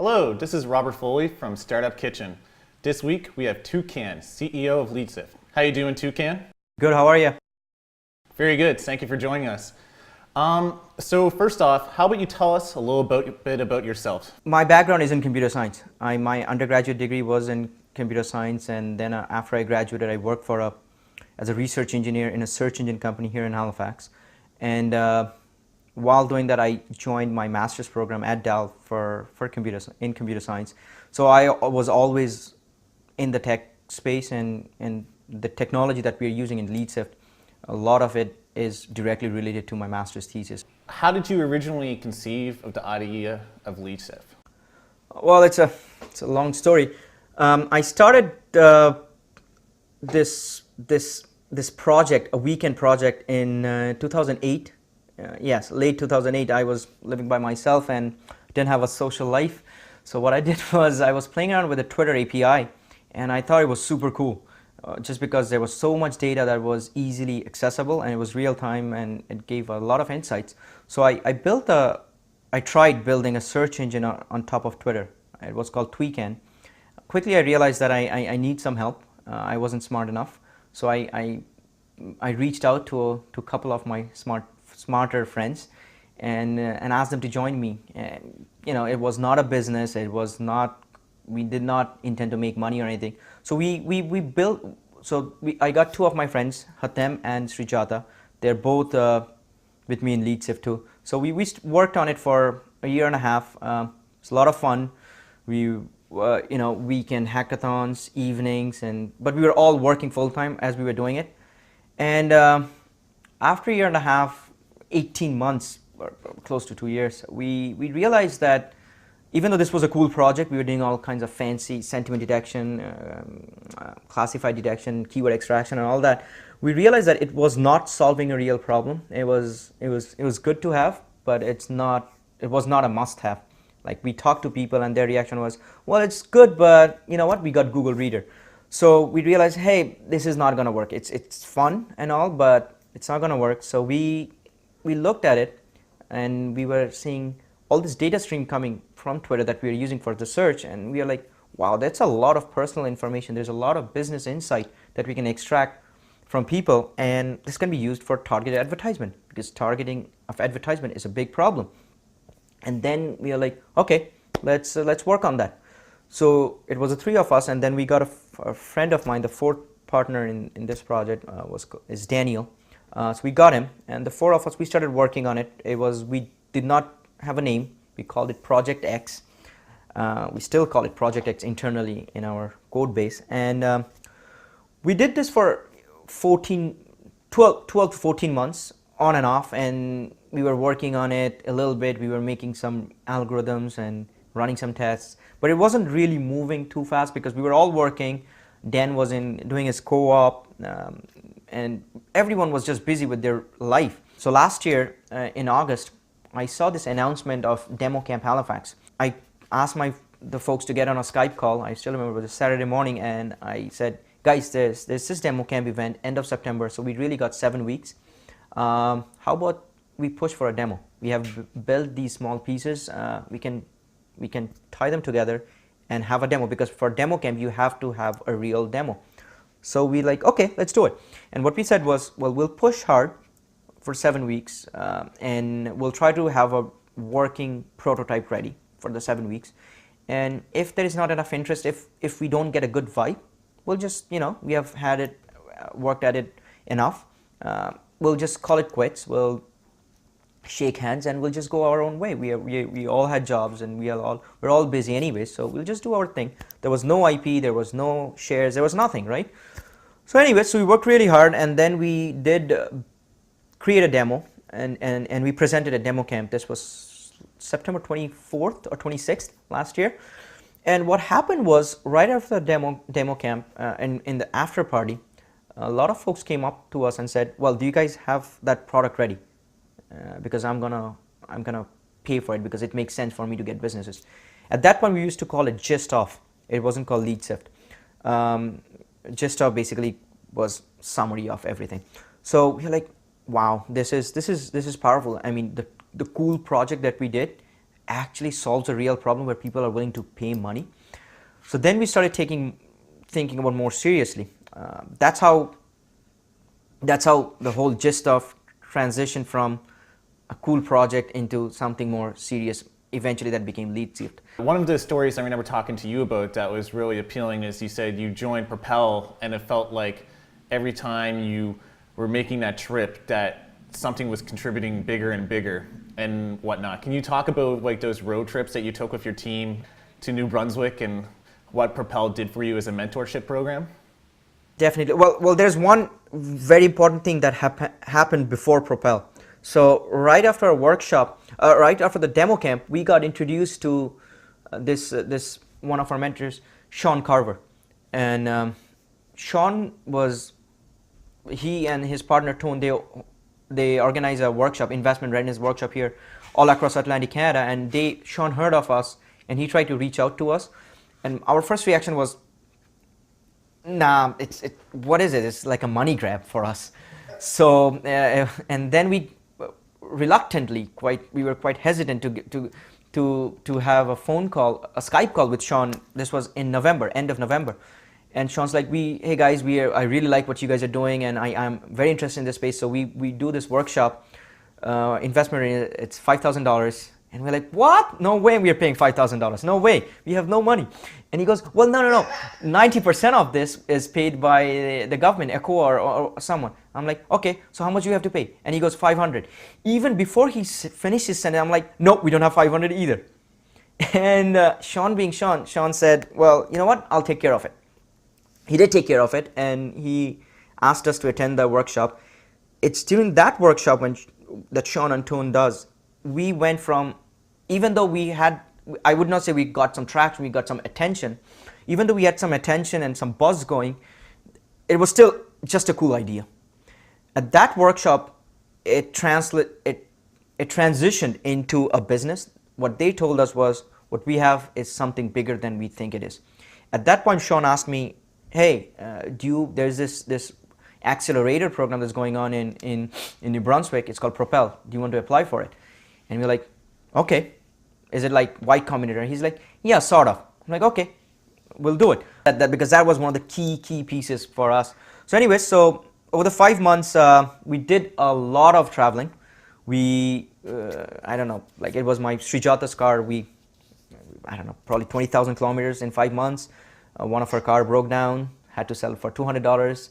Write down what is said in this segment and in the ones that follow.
Hello, this is Robert Foley from Startup Kitchen. This week we have Tukan, CEO of Leadsift. How you doing, Tukan? Good, how are you? Very good, thank you for joining us. So first off, how about you tell us a little bit about yourself? My background is in computer science. My undergraduate degree was in computer science, and then after I graduated, I worked as a research engineer in a search engine company here in Halifax. And while doing that, I joined my master's program at Dell for computer science. So I was always in the tech space, and the technology that we're using in Leadsift, a lot of it is directly related to my master's thesis. How did you originally conceive of the idea of Leadsift? Well, it's a long story. I started this project, a weekend project, in 2008. Yes, late 2008. I was living by myself and didn't have a social life. So what I did was I was playing around with the Twitter API, and I thought it was super cool. Just because there was so much data that was easily accessible, and it was real time, and it gave a lot of insights. So I tried building a search engine on top of Twitter. It was called Tukan. Quickly I realized that I need some help. I wasn't smart enough. So I reached out to a couple of my smarter friends and asked them to join me. And, it was not a business. We did not intend to make money or anything. So we built. I got two of my friends, Hatem and Srijata. They're both with me in Leadsift too. So we worked on it for a year and a half. It's a lot of fun. We weekend hackathons, evenings, but we were all working full time as we were doing it. And after a year and a half, 18 months, or close to 2 years, we realized that even though this was a cool project, we were doing all kinds of fancy sentiment detection, classified detection, keyword extraction, and all that. We realized that it was not solving a real problem. It was good to have, but it was not a must-have. Like, we talked to people, and their reaction was, well, it's good, but you know what? We got Google Reader. So we realized, hey, this is not going to work. It's fun and all, but it's not going to work. So we looked at it, and we were seeing all this data stream coming from Twitter that we were using for the search, and we are like, wow, that's a lot of personal information. There's a lot of business insight that we can extract from people, and this can be used for targeted advertisement, because targeting of advertisement is a big problem. And then we are like, okay, let's work on that. So it was the three of us, and then we got a friend of mine, the fourth partner in this project is Daniel. So we got him, and the four of us, we started working on it. We did not have a name. We called it Project X. We still call it Project X internally in our code base. And we did this for 12 to 14 months on and off, and we were working on it a little bit. We were making some algorithms and running some tests, but it wasn't really moving too fast because we were all working. Dan was doing his co-op, and everyone was just busy with their life. So last year in August, I saw this announcement of Demo Camp Halifax. I asked the folks to get on a Skype call. I still remember it was a Saturday morning, and I said, guys, there's this Demo Camp event end of September, so we really got 7 weeks. How about we push for a demo? We have built these small pieces. We can tie them together and have a demo, because for Demo Camp you have to have a real demo. So we like, okay, let's do it. And what we said was, well, we'll push hard for 7 weeks, and we'll try to have a working prototype ready for the 7 weeks. And if there is not enough interest, if we don't get a good vibe, we'll just, we have had it, worked at it enough. We'll just call it quits. We'll shake hands and we'll just go our own way. We all had jobs, and we're all busy anyway, so we'll just do our thing. There was no IP, there was no shares, there was nothing, right? So anyway, so we worked really hard, and then we did create a demo, and we presented at Demo Camp. This was September 24th or 26th last year. And what happened was, right after the demo camp, and in the after party, a lot of folks came up to us and said, well, do you guys have that product ready? Because I'm gonna pay for it, because it makes sense for me to get businesses. At that point, we used to call it Gist Off. It wasn't called Leadsift. Gist Off basically was summary of everything. So we're like, wow, this is powerful. I mean, the cool project that we did actually solves a real problem where people are willing to pay money. So then we started thinking about more seriously. That's how the whole gist of transition from a cool project into something more serious. Eventually, that became Leadsift. One of the stories I remember talking to you about that was really appealing is you said you joined Propel and it felt like every time you were making that trip that something was contributing bigger and bigger and whatnot. Can you talk about like those road trips that you took with your team to New Brunswick and what Propel did for you as a mentorship program? Definitely. Well, there's one very important thing that happened before Propel. So right after a workshop, right after the demo camp, we got introduced to this one of our mentors, Sean Carver, and Sean he and his partner Tone, they organize a workshop, investment readiness workshop here all across Atlantic Canada, and Sean heard of us and he tried to reach out to us, and our first reaction was, nah, what is it? It's like a money grab for us. So and then we reluctantly, we were quite hesitant to have a phone call, a Skype call with Sean. This was in November, end of November. And Sean's like, hey guys, I really like what you guys are doing, and I'm very interested in this space. So we do this workshop, investment, it's $5,000. And we're like, what? No way we are paying $5,000. No way. We have no money. And he goes, well, no. 90% of this is paid by the government, ECHO or someone. I'm like, okay, so how much do you have to pay? And he goes, 500. Even before he finished his sentence, I'm like, no, we don't have 500 either. And Sean being Sean said, well, you know what? I'll take care of it. He did take care of it, and he asked us to attend the workshop. It's during that workshop that Sean and Tone does, we went from, even though I would not say we got some traction, we got some attention. Even though we had some attention and some buzz going, it was still just a cool idea. At that workshop, it transitioned into a business. What they told us was, what we have is something bigger than we think it is. At that point, Sean asked me, hey, there's this accelerator program that's going on in New Brunswick. It's called Propel. Do you want to apply for it? And we're like, okay. Is it like Y Combinator? He's like, yeah, sort of. I'm like, okay, we'll do it. Because that was one of the key pieces for us. So anyways, so over the 5 months, we did a lot of traveling. We, I don't know, like it was my Srijata's car. I don't know, probably 20,000 kilometers in 5 months. One of our car broke down, had to sell it for $200.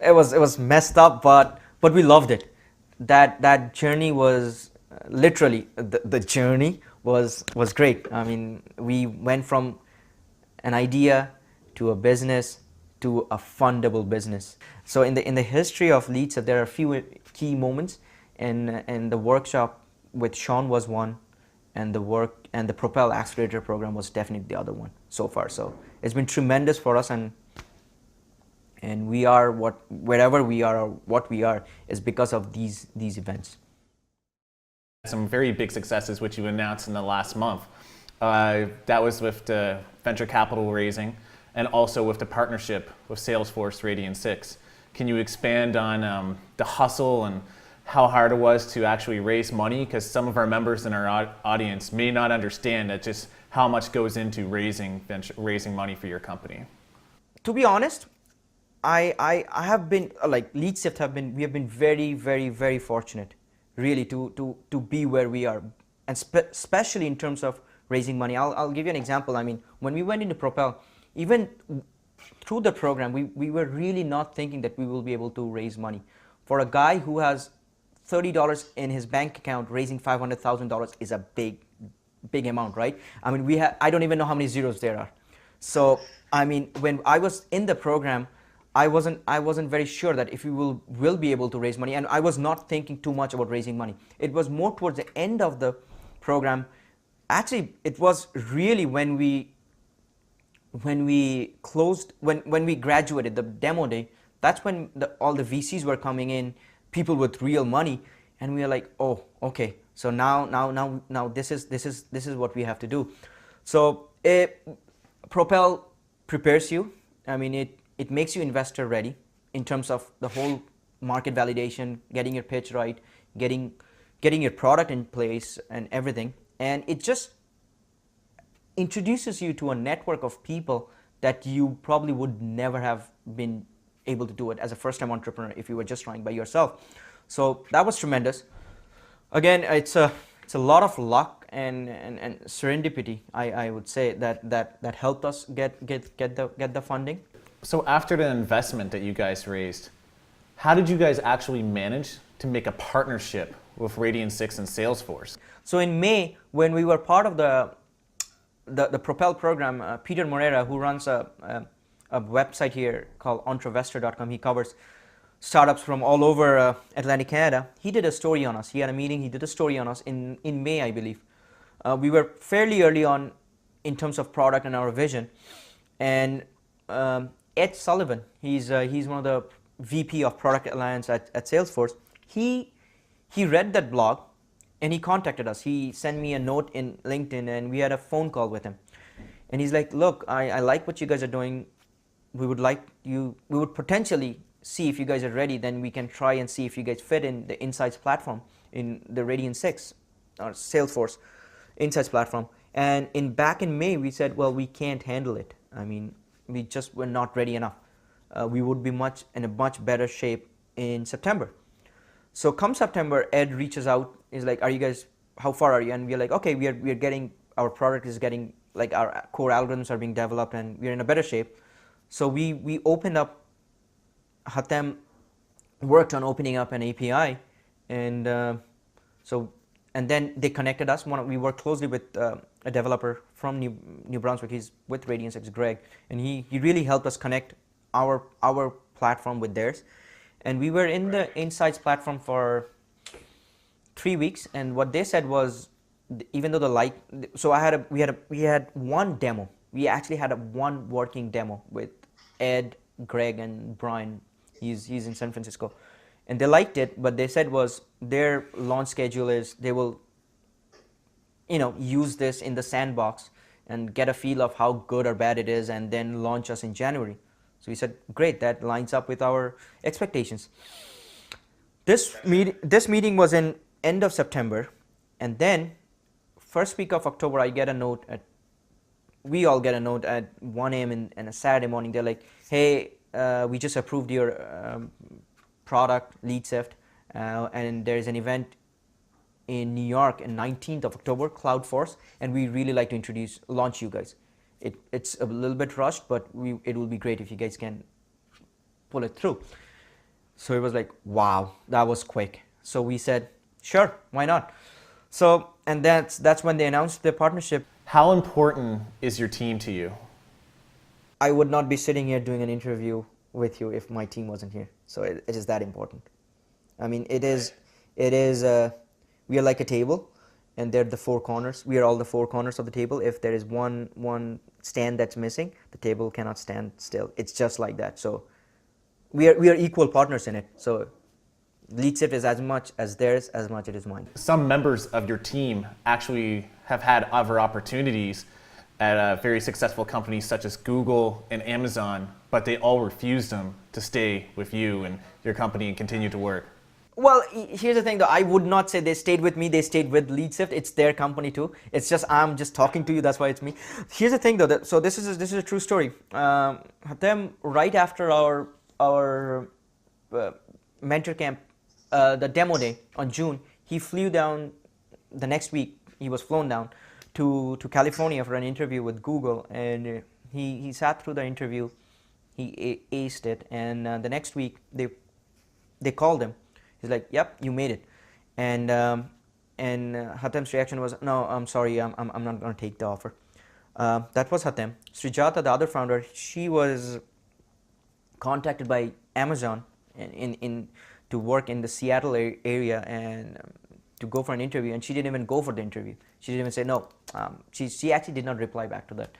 It was messed up, but we loved it. That journey was literally, the journey was great. I mean, we went from an idea to a business to a fundable business. So in the history of Leadsift, there are a few key moments, and the workshop with Sean was one, and the Propel Accelerator program was definitely the other one so far. So it's been tremendous for us, and we are wherever we are or what we are is because of these events. Some very big successes which you announced in the last month. That was with the venture capital raising and also with the partnership with Salesforce Radian6. Can you expand on the hustle and how hard it was to actually raise money? Because some of our members in our audience may not understand that just how much goes into raising money for your company. To be honest, I have been, like Leadsift we have been very, very, very fortunate, really, to be where we are, and especially in terms of raising money. I'll give you an example. I mean, when we went into Propel, even through the program, we were really not thinking that we will be able to raise money. For a guy who has $30 in his bank account, raising $500,000 is a big amount, right? I mean, I don't even know how many zeros there are. So, I mean, when I was in the program, I wasn't very sure that if we will be able to raise money, and I was not thinking too much about raising money. It was more towards the end of the program. Actually, it was really when we graduated, the demo day. That's when all the VCs were coming in, people with real money, and we were like, oh, okay. So now this is what we have to do. So Propel prepares you. I mean, it makes you investor ready in terms of the whole market validation, getting your pitch right, getting your product in place and everything. and it just introduces you to a network of people that you probably would never have been able to do it as a first-time entrepreneur if you were just trying by yourself. So that was tremendous. Again, it's a lot of luck and serendipity, I would say, that helped us get the funding. So after the investment that you guys raised, how did you guys actually manage to make a partnership with Radian6 and Salesforce? So in May, when we were part of the Propel program, Peter Moreira, who runs a website here called Entrevestor.com, he covers startups from all over Atlantic Canada. He did a story on us. He had a meeting. He did a story on us in May, I believe. We were fairly early on in terms of product and our vision. And Ed Sullivan, he's one of the VP of Product Alliance at Salesforce. He read that blog and he contacted us. He sent me a note in LinkedIn and we had a phone call with him. And he's like, look, I like what you guys are doing. We would potentially see if you guys are ready, then we can try and see if you guys fit in the Insights platform, in the Radian6 or Salesforce Insights platform. And back in May, we said, well, we can't handle it. I mean, we just were not ready enough. We would be in a much better shape in September. So come September, Ed reaches out. He's like, "Are you guys? How far are you?" And we're like, "Okay, we are getting, our product is getting, like, our core algorithms are being developed, and we're in a better shape." So we opened up. Hatem worked on opening up an API, and and then they connected us. We worked closely with a developer from New Brunswick. He's with Radian6, Greg, and he really helped us connect our platform with theirs. And we were in the Insights platform for 3 weeks. And what they said was, even though we had one demo. We actually had one working demo with Ed, Greg, and Brian. He's in San Francisco, and they liked it. But they said was their launch schedule is they will, use this in the sandbox and get a feel of how good or bad it is, and then launch us in January. So we said, great, that lines up with our expectations. This meeting was in end of September, and then first week of October, we all get a note at 1 a.m. in a Saturday morning. They're like, hey, we just approved your product, Leadsift, and there's an event in New York on 19th of October, CloudForce, and we really like to launch you guys. It's a little bit rushed, but it will be great if you guys can pull it through. So it was like, wow, that was quick. So we said, sure, why not? So, and that's when they announced the partnership. How important is your team to you? I would not be sitting here doing an interview with you if my team wasn't here. So it is that important. I mean, it is. We are like a table, and they're the four corners. We are all the four corners of the table. If there is one stand that's missing, the table cannot stand still. It's just like that. So we are equal partners in it. So Leadsift is as much as theirs, as much it is mine. Some members of your team actually have had other opportunities at very successful companies such as Google and Amazon, but they all refused them to stay with you and your company and continue to work. Well, here's the thing though, I would not say they stayed with me, they stayed with Leadsift. It's their company too. It's just, I'm just talking to you, that's why it's me. Here's the thing though, so this is a true story. Hatem, right after our mentor camp, the demo day on June, he flew down the next week, he was flown down to California for an interview with Google, and he sat through the interview, he aced it, and the next week they called him. He's like, yep, you made it. And Hatem's reaction was, no, I'm sorry, I'm not going to take the offer. That was Hatem. Srijata, the other founder, she was contacted by Amazon to work in the Seattle area and to go for an interview, and she didn't even go for the interview. She didn't even say no. She actually did not reply back to that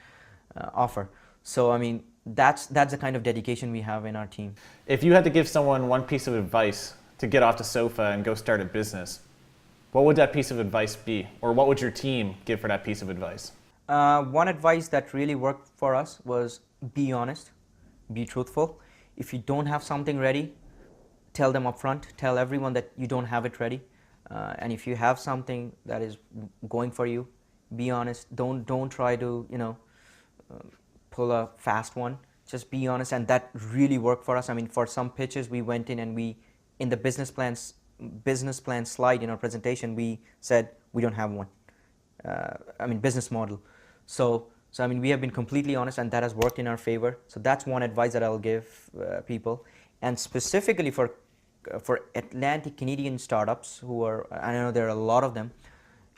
offer. So I mean, that's the kind of dedication we have in our team. If you had to give someone one piece of advice to get off the sofa and go start a business, what would that piece of advice be? Or what would your team give for that piece of advice? One advice that really worked for us was be honest, be truthful. If you don't have something ready, tell them up front, tell everyone that you don't have it ready. And if you have something that is going for you, be honest. Don't try to pull a fast one. Just be honest, and that really worked for us. I mean, for some pitches, we went in and we, in the business plan slide in our presentation, we said we don't have one. Business model. So I mean, we have been completely honest, and that has worked in our favor. So that's one advice that I'll give people, and specifically for Atlantic Canadian startups who are, I know there are a lot of them.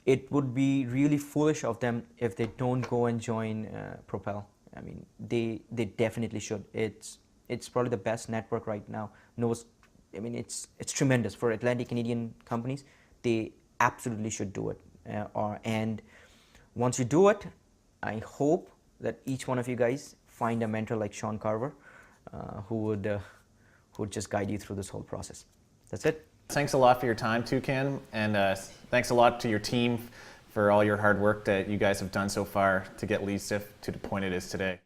It would be really foolish of them if they don't go and join Propel. I mean, they definitely should. It's probably the best network right now. It's tremendous for Atlantic Canadian companies. They absolutely should do it. And once you do it, I hope that each one of you guys find a mentor like Sean Carver, who would just guide you through this whole process. That's it. Thanks a lot for your time, Tukan, and thanks a lot to your team for all your hard work that you guys have done so far to get Leadsift to the point it is today.